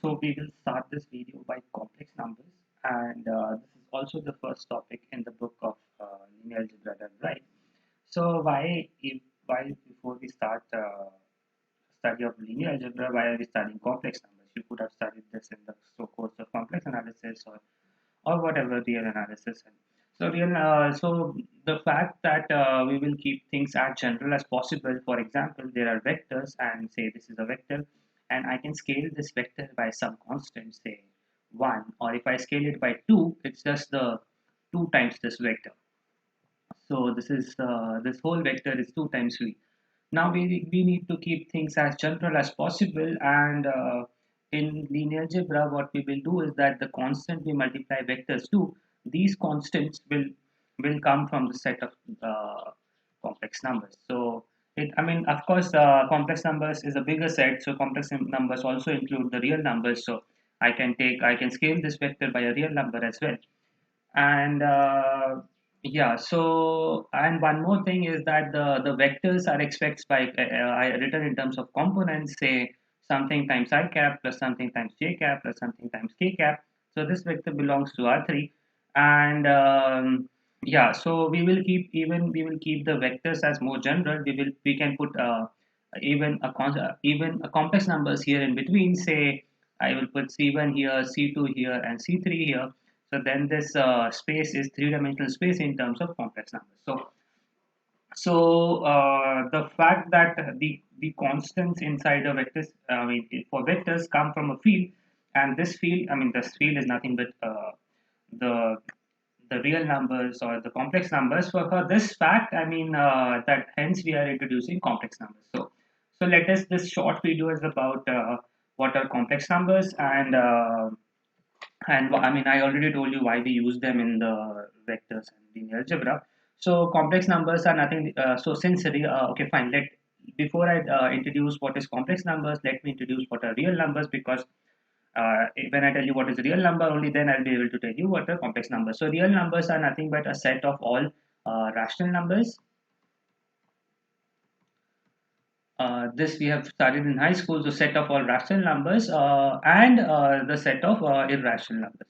So we will start this video by complex numbers, and this is also the first topic in the book of linear algebra done right. So why before we start study of linear algebra, why are we studying complex numbers? You could have studied this in the course of complex analysis or whatever real analysis. So the fact that we will keep things as general as possible. For example, there are vectors, and say this is a vector, and I can scale this vector by some constant, say 1, or if I scale it by 2, it's just the 2 times this vector. So this whole vector is 2 times v. Now we need to keep things as general as possible, and in linear algebra what we will do is that the constant we multiply vectors to, these constants will come from the set of complex numbers. So I mean, of course, complex numbers is a bigger set, so complex numbers also include the real numbers. So I can scale this vector by a real number as well. And yeah, so and one more thing is that the vectors are expressed by written in terms of components, say something times I cap plus something times j cap plus something times k cap. So this vector belongs to R3. And yeah, so we will keep the vectors as more general. We can put even a complex numbers here in between. Say I will put c1 here, c2 here, and c3 here. So then this space is three-dimensional space in terms of complex numbers. So the fact that the constants inside the vectors, I mean, for vectors come from a field, and this field, I mean, this field is nothing but the the real numbers or the complex numbers. For this fact, I mean that hence we are introducing complex numbers. So let us. This short video is about what are complex numbers, and I mean, I already told you why we use them in the vectors and linear algebra. So complex numbers are nothing. So since okay, fine. Before I introduce what is complex numbers, let me introduce what are real numbers, because when I tell you what is a real number, only then I'll be able to tell you what are complex numbers. So real numbers are nothing but a set of all rational numbers. This we have studied in high school. So set of all rational numbers and the set of irrational numbers.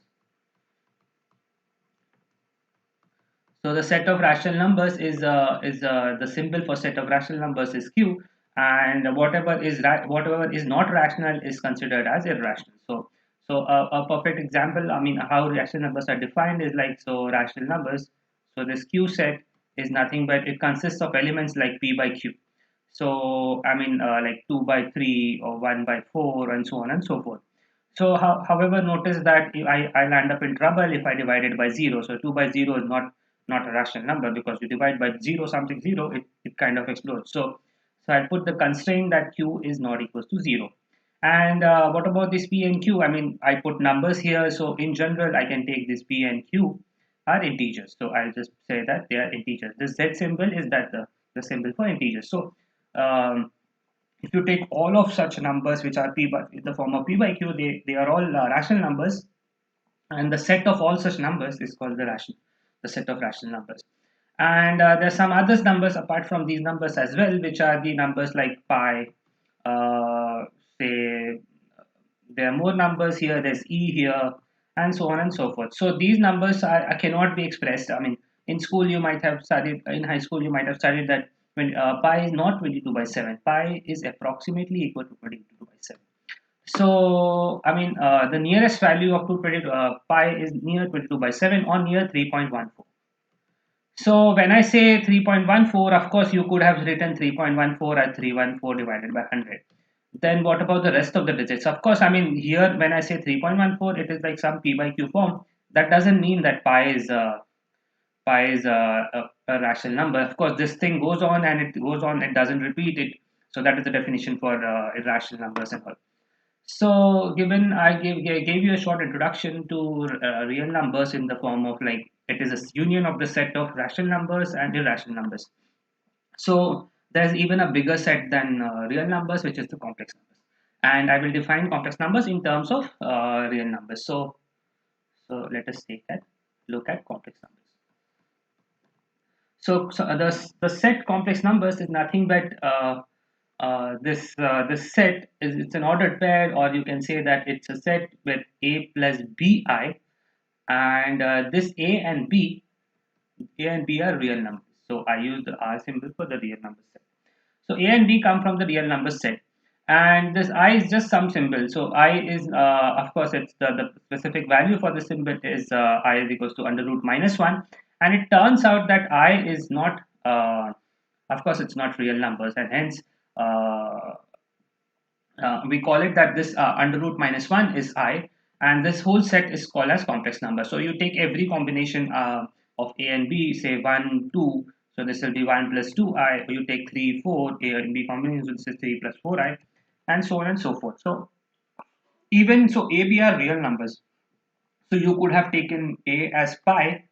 So the set of rational numbers is the symbol for set of rational numbers is q, and whatever is not rational is considered as irrational. So a perfect example, I mean, how rational numbers are defined is like, so rational numbers. So this q set is nothing but it consists of elements like p by q. So I mean, like 2 by 3 or 1 by 4 and so on and so forth. So however, notice that I'll end up in trouble if I divide it by 0. So 2 by 0 is not a rational number, because you divide by 0 something 0, it kind of explodes. So I'll put the constraint that q is not equals to 0. And what about this p and q? I mean, I put numbers here. So in general, I can take this p and q are integers. So I'll just say that they are integers. This z symbol is that the symbol for integers. So um, if you take all of such numbers which are p by in the form of p by q, they are all rational numbers, and the set of all such numbers is called the set of rational numbers. And there are some other numbers apart from these numbers as well, which are the numbers like pi. Uh, say there are more numbers here. There's e here, and so on and so forth. So these numbers cannot be expressed. I mean, in school you might have studied. In high school you might have studied that when pi is not 22 by 7. Pi is approximately equal to 22 by 7. So, I mean, the nearest value of 220 pi is near 22 by 7 or near 3.14. So, when I say 3.14, of course, you could have written 3.14 as 314 divided by 100. Then, what about the rest of the digits? Of course, I mean, here when I say 3.14, it is like some p by q form. That doesn't mean that pi is a rational number. Of course, this thing goes on and it goes on, it doesn't repeat it. So, that is the definition for irrational numbers and all. So, given gave you a short introduction to real numbers in the form of like it is a union of the set of rational numbers and irrational numbers. So, there's even a bigger set than real numbers, which is the complex numbers. And I will define complex numbers in terms of real numbers. So let us take that look at complex numbers. So the set complex numbers is nothing but this set is, it's an ordered pair, or you can say that it's a set with a plus bi, and this a and b are real numbers. So I use the R symbol for the real number set. So a and b come from the real number set, and this I is just some symbol. So I is, of course, it's the specific value for the symbol is I is equals to under root minus 1, and it turns out that I is not, of course, it's not real numbers, and hence uh, we call it that this under root minus 1 is I, and this whole set is called as complex number. So you take every combination of a and b, say 1 2, so this will be 1 plus 2i. You take 3 4, a and b combination, so this is 3 plus 4i, and so on and so forth. So even so, a b are real numbers, so you could have taken a as pi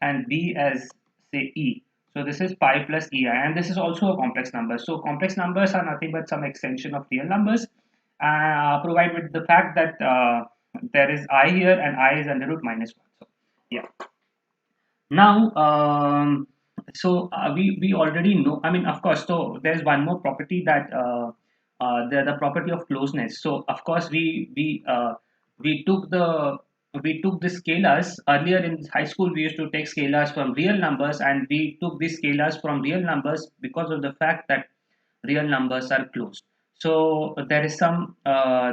and b as, say, e. So this is pi plus ei, and this is also a complex number. So complex numbers are nothing but some extension of real numbers, provided with the fact that there is I here, and I is under root minus 1. So yeah. Now, we already know. I mean, of course. So there's one more property that the property of closeness. So of course we took the scalars earlier in high school. We used to take scalars from real numbers, and we took these scalars from real numbers because of the fact that real numbers are closed. So there is some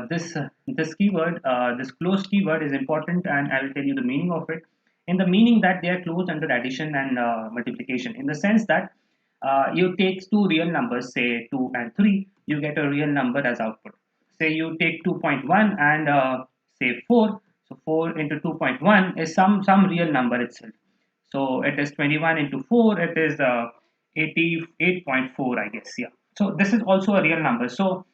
this keyword, this closed keyword is important, and I will tell you the meaning of it. In the meaning that they are closed under addition and multiplication, in the sense that you take two real numbers, say 2 and 3, you get a real number as output. Say you take 2.1 and say 4, so 4 into 2.1 is some real number itself. So it is 21 into 4, it is 88.4, I guess. Yeah. So this is also a real number. So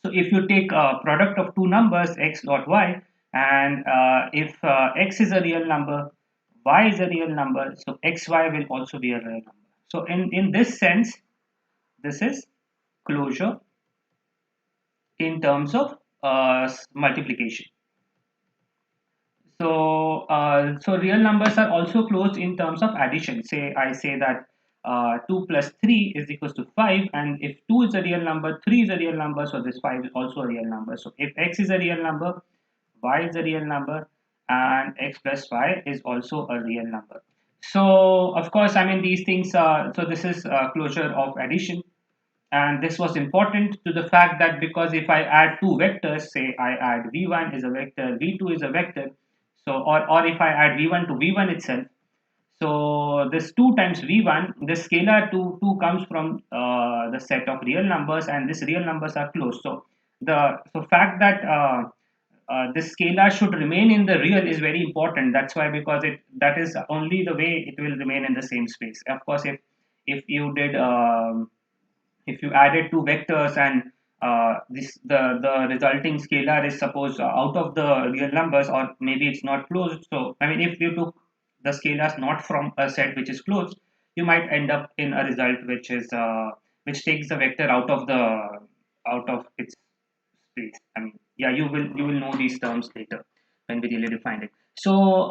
if you take a product of two numbers, x dot y, and if x is a real number, y is a real number, so xy will also be a real number. So in this sense, this is closure in terms of multiplication. So real numbers are also closed in terms of addition. Say I say that 2 plus 3 is equals to 5, and if 2 is a real number, 3 is a real number, so this 5 is also a real number. So if x is a real number, y is a real number, and x plus y is also a real number. So of course, I mean, these things, so this is closure of addition, and this was important to the fact that because if I add two vectors, say I add v1 is a vector, v2 is a vector, so or if I add v1 to v1 itself, so this 2 times v1, this scalar 2 comes from the set of real numbers, and these real numbers are closed. So the fact that this scalar should remain in the real is very important. That's why, because that is only the way it will remain in the same space. Of course, if you did if you added two vectors, and the resulting scalar is suppose out of the real numbers, or maybe it's not closed. So I mean, if you took the scalars not from a set which is closed, you might end up in a result which takes the vector out of its space. I mean, yeah, you will know these terms later when we really define it. So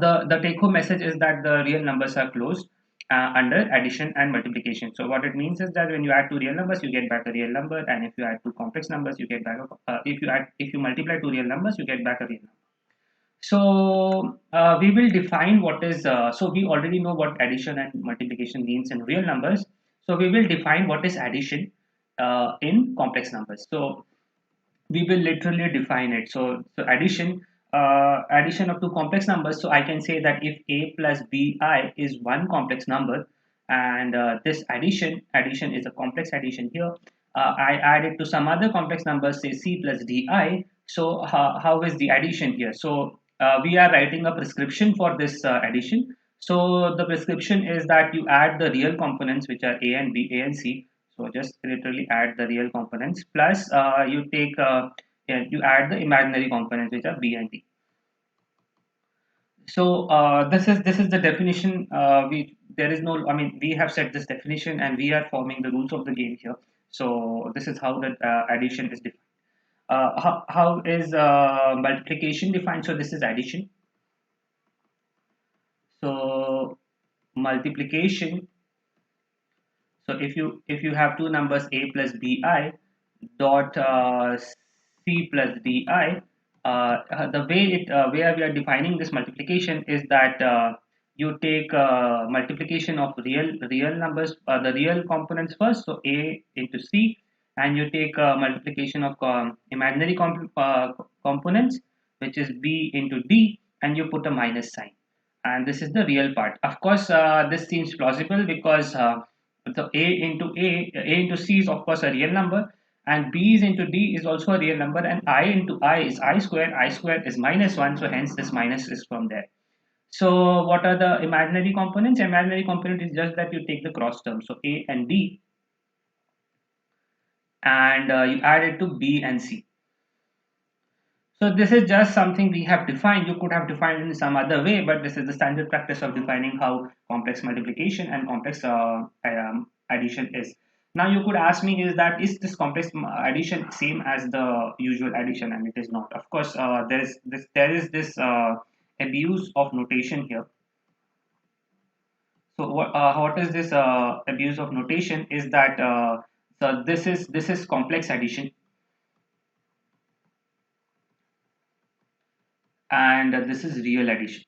the take home message is that the real numbers are closed under addition and multiplication. So what it means is that when you add two real numbers, you get back a real number, and if you add two complex numbers, you get back if you multiply two real numbers, you get back a real number. So we will define what is, so we already know what addition and multiplication means in real numbers. So we will define what is addition in complex numbers. So we will literally define it. So addition of two complex numbers. So I can say that if a plus bi is one complex number, and this addition is a complex addition here. I add it to some other complex number, say c plus di. So how is the addition here? So we are writing a prescription for this addition. So the prescription is that you add the real components, which are a and b, a and c. So just literally add the real components, plus you add the imaginary components, which are b and d. So this is the definition. We there is no. I mean, we have set this definition, and we are forming the rules of the game here. So this is how the addition is defined. How is multiplication defined? So this is addition. So multiplication. So if you have two numbers a plus bi dot c plus di, the way it where we are defining this multiplication is that you take multiplication of real numbers, the real components first, so a into c, and you take multiplication of imaginary components, which is b into d, and you put a minus sign, and this is the real part. Of course, this seems plausible because the a into c is of course a real number, and b is into d is also a real number, and I into I is I square is minus 1, so hence this minus is from there. So what are the imaginary components? Imaginary component is just that you take the cross term, so a and d, and you add it to b and c. So this is just something we have defined. You could have defined in some other way, but this is the standard practice of defining how complex multiplication and complex addition is. Now you could ask me, is this complex addition same as the usual addition? And it is not. Of course, there is this abuse of notation here. So what is this abuse of notation? Is that so this is complex addition, and this is real addition.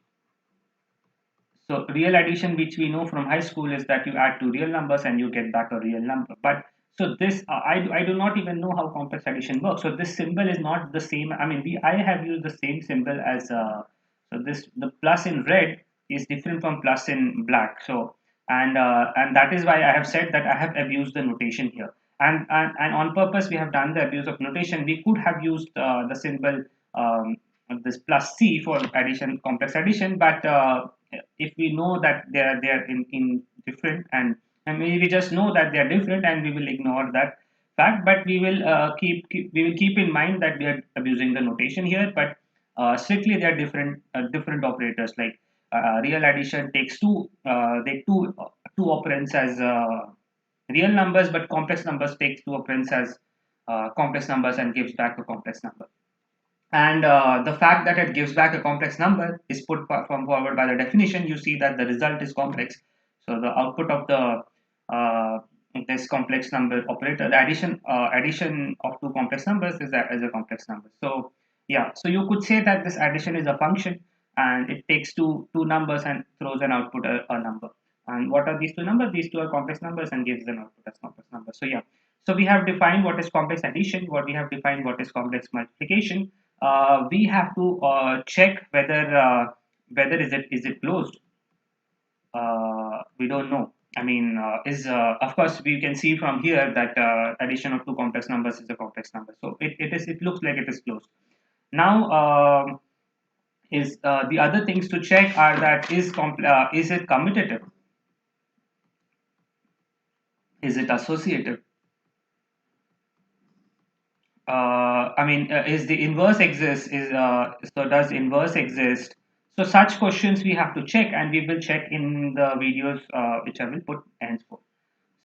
So real addition, which we know from high school, is that you add two real numbers and you get back a real number. But so this, I do not even know how complex addition works. So this symbol is not the same. I mean, I have used the same symbol as so this, the plus in red is different from plus in black. So and that is why I have said that I have abused the notation here. And on purpose we have done the abuse of notation. We could have used the symbol this plus c for addition, complex addition, but if we know that they are in different, and we just know that they are different, and we will ignore that fact, but we will keep in mind that we are abusing the notation here, but strictly they are different operators. Like real addition takes two operands as real numbers, but complex numbers takes two operands as complex numbers and gives back a complex number. And the fact that it gives back a complex number is put from forward by the definition. You see that the result is complex. So the output of the this complex number operator, the addition of two complex numbers is a complex number. So yeah, so you could say that this addition is a function, and it takes two numbers and throws an output a number. And what are these two numbers? These two are complex numbers and gives an output as complex numbers. So yeah, so we have defined what is complex addition, what we have defined what is complex multiplication. We have to check whether is it closed. We don't know. I mean, is of course we can see from here that addition of two complex numbers is a complex number. So it looks like it is closed. Now is the other things to check are that is it commutative? Is it associative? I mean, is the inverse exist? So does inverse exist? So such questions we have to check, and we will check in the videos which I will put henceforth.